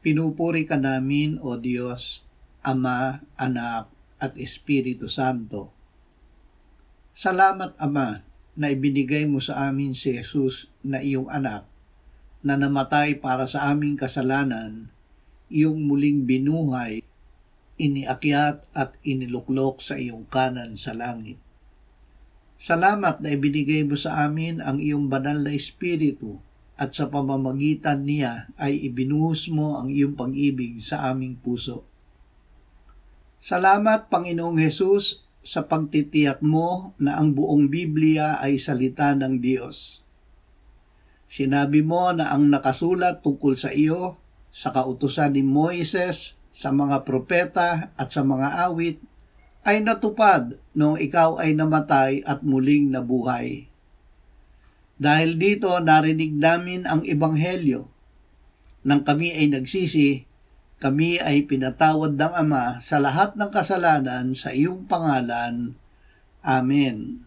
Pinupuri ka namin, O Diyos, Ama, Anak, at Espiritu Santo. Salamat, Ama, na ibinigay mo sa amin si Jesus na iyong anak, na namatay para sa aming kasalanan, iyong muling binuhay, iniakyat at iniluklok sa iyong kanan sa langit. Salamat na ibinigay mo sa amin ang iyong banal na Espiritu, at sa pamamagitan niya ay ibinuhos mo ang iyong pag-ibig sa aming puso. Salamat, Panginoong Hesus, sa pagtitiyak mo na ang buong Biblia ay salita ng Diyos. Sinabi mo na ang nakasulat tungkol sa iyo, sa kautusan ni Moises, sa mga propeta at sa mga awit, ay natupad noong ikaw ay namatay at muling nabuhay. Dahil dito narinig namin ang Ebanghelyo. Nang kami ay nagsisi, kami ay pinatawad ng Ama sa lahat ng kasalanan sa iyong pangalan. Amen.